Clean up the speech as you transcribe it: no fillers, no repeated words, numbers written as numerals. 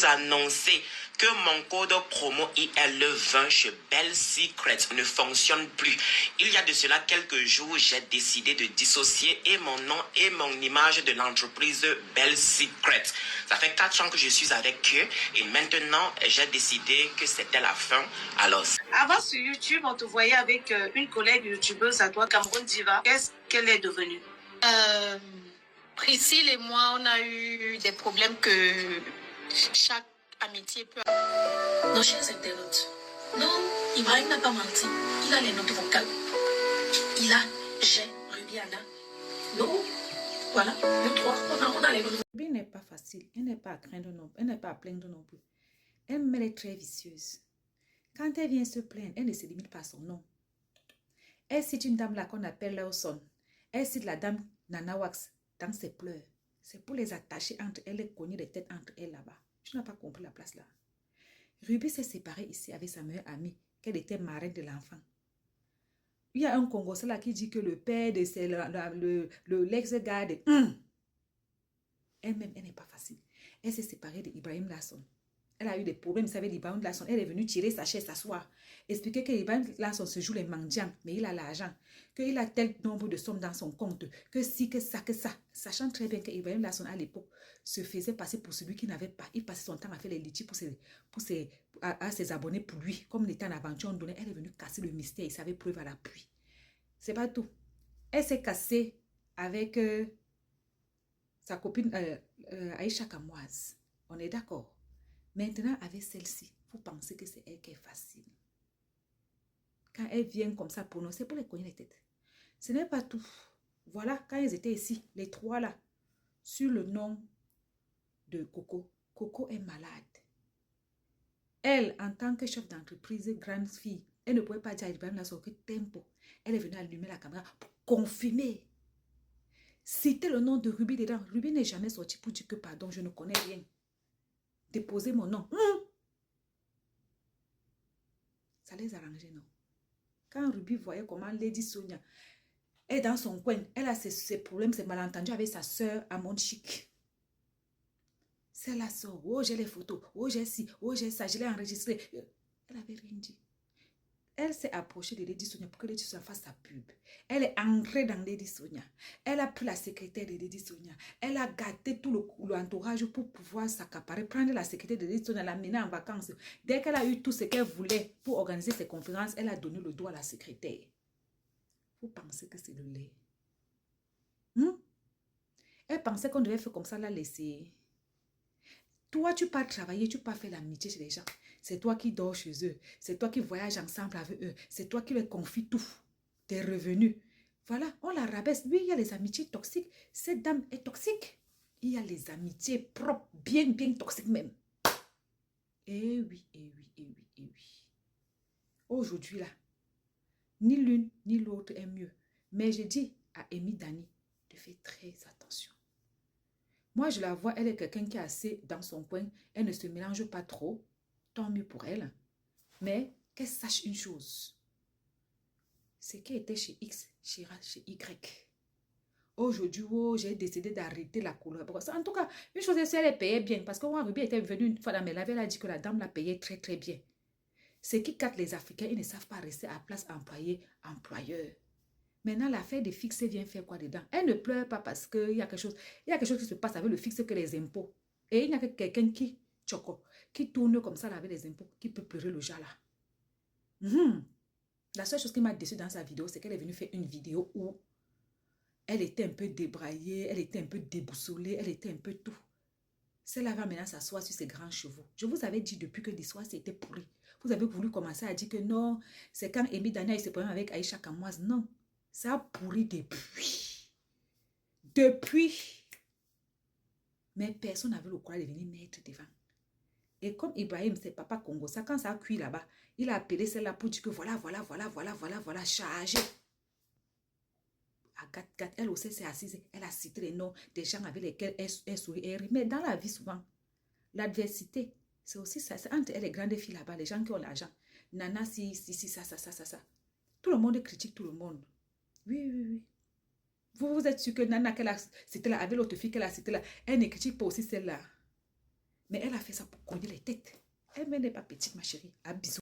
vous annoncer que mon code promo IL20 chez Belle Secret ne fonctionne plus. Il y a de cela quelques jours, j'ai décidé de dissocier et mon nom et mon image de l'entreprise Belle Secret. Ça fait 4 ans que je suis avec eux et maintenant, j'ai décidé que c'était la fin. Alors, avant sur YouTube, on te voyait avec une collègue youtubeuse à toi, Cameroun Diva. Qu'est-ce qu'elle est devenue? Priscille et moi, on a eu des problèmes que chaque amitié peut avoir. Nos chers internautes, non, Ibrahim n'a pas menti. Il a les notes vocales. Il a, j'ai, Rubiana. Non, voilà, nous trois, on a les notes. Ruby n'est pas facile. Elle n'est pas à craindre non plus. Elle n'est pas à plaindre non plus. Elle est très vicieuse. Quand elle vient se plaindre, elle ne se limite pas à son nom. Elle cite une dame là qu'on appelle Lawson. Elle cite la dame Nana Wax dans ses pleurs. C'est pour les attacher entre elles, les cogner les têtes entre elles là-bas. Tu n'as pas compris la place là. Ruby s'est séparée ici avec sa meilleure amie, qu'elle était marraine de l'enfant. Il y a un Congolais là qui dit que le père de c'est l'ex-gars de... Elle-même, elle n'est pas facile. Elle s'est séparée d'Ibrahim Lasson. Elle a eu des problèmes, vous savez, d'Ibrahim Lasson. Elle est venue tirer sa chaise, s'asseoir. Expliquer que Ibrahim Lasson se joue les mendiants, mais il a l'argent. Qu'il a tel nombre de sommes dans son compte. Que si, que ça, que ça. Sachant très bien qu'Ibrahim Lasson, à l'époque, se faisait passer pour celui qui n'avait pas. Il passait son temps à faire les litiges à ses abonnés pour lui. Comme il était en aventure, on donnait. Elle est venue casser le mystère. Il savait preuve à l'appui. C'est pas tout. Elle s'est cassée avec sa copine Aïcha Kamoise. On est d'accord. Maintenant, avec celle-ci, vous pensez que c'est elle qui est facile. Quand elle vient comme ça pour nous, c'est pour les cogner les têtes. Ce n'est pas tout. Voilà, quand ils étaient ici, les trois là, sur le nom de Coco. Coco est malade. Elle, en tant que chef d'entreprise, grande fille, elle ne pouvait pas dire à Ibrahim Lasson que tempo. Elle est venue allumer la caméra pour confirmer. Citer le nom de Ruby dedans. Ruby n'est jamais sorti pour dire que pardon, je ne connais rien. Déposer mon nom. Ça les arrangeait, non? Quand Ruby voyait comment Lady Sonia est dans son coin, elle a ses problèmes, ses malentendus avec sa soeur à Chic. C'est la soeur. Oh, j'ai les photos. Oh, j'ai ci. Oh, j'ai ça. Je l'ai enregistré. Elle n'avait rien dit. Elle s'est approchée de Lady Sonia pour que Lady Sonia fasse sa pub. Elle est entrée dans Lady Sonia. Elle a pris la secrétaire de Lady Sonia. Elle a gâté tout l'entourage pour pouvoir s'accaparer, prendre la secrétaire de Lady Sonia, la mener en vacances. Dès qu'elle a eu tout ce qu'elle voulait pour organiser ses conférences, elle a donné le doigt à la secrétaire. Vous pensez que c'est le lait? Elle pensait qu'on devait faire comme ça, la laisser. Toi, tu pars travailler, tu pars faire l'amitié chez les gens. C'est toi qui dors chez eux. C'est toi qui voyages ensemble avec eux. C'est toi qui leur confies tout. Tes revenus. Voilà, on la rabaisse. Lui, il y a les amitiés toxiques. Cette dame est toxique. Il y a les amitiés propres, bien toxiques même. Eh oui, eh oui, eh oui, eh oui. Aujourd'hui, là, ni l'une ni l'autre est mieux. Mais je dis à Amy Dani de faire très attention. Moi, je la vois, elle est quelqu'un qui est assez dans son coin. Elle ne se mélange pas trop. Tant mieux pour elle. Mais qu'elle sache une chose. C'est qu'elle était chez X, chez Y. Aujourd'hui, oh, j'ai décidé d'arrêter la collaboration. En tout cas, une chose est, elle payait bien. Parce que moi, Ruby était venue une fois dans mes laves, elle a dit que la dame la payait très, très bien. C'est qui capte les Africains, ils ne savent pas rester à place employé-employeur. Maintenant, l'affaire des fixes vient faire quoi dedans? Elle ne pleure pas parce qu'il y a quelque chose qui se passe avec le fixe que les impôts. Et il n'y a que quelqu'un qui tourne comme ça là avec les impôts, qui peut pleurer le jas là. La seule chose qui m'a déçue dans sa vidéo, c'est qu'elle est venue faire une vidéo où elle était un peu débraillée, elle était un peu déboussolée, elle était un peu tout. Celle-là va maintenant s'asseoir sur ses grands chevaux. Je vous avais dit depuis que l'histoire c'était pourri. Vous avez voulu commencer à dire que non, c'est quand Amy Dani a eu ses problèmes avec Aïcha Kamoise. Non. Ça a pourri depuis. Mais personne n'avait le courage de venir mettre devant. Et comme Ibrahim, c'est papa Congo, ça quand ça a cuit là-bas, il a appelé celle-là pour dire que voilà, chargé. Agathe, elle aussi s'est assise, elle a cité les noms des gens avec lesquels elle sourit et rit. Mais dans la vie souvent, l'adversité, c'est aussi ça. C'est entre elles les grandes filles là-bas, les gens qui ont l'argent. Nana, si, ça. Tout le monde critique tout le monde. Oui. Vous êtes sûr que Nana, qu'elle a cité là, avec l'autre fille qu'elle a cité là, elle ne critique pas aussi celle-là. Mais elle a fait ça pour cogner les têtes. Elle n'est pas petite, ma chérie. À bisous.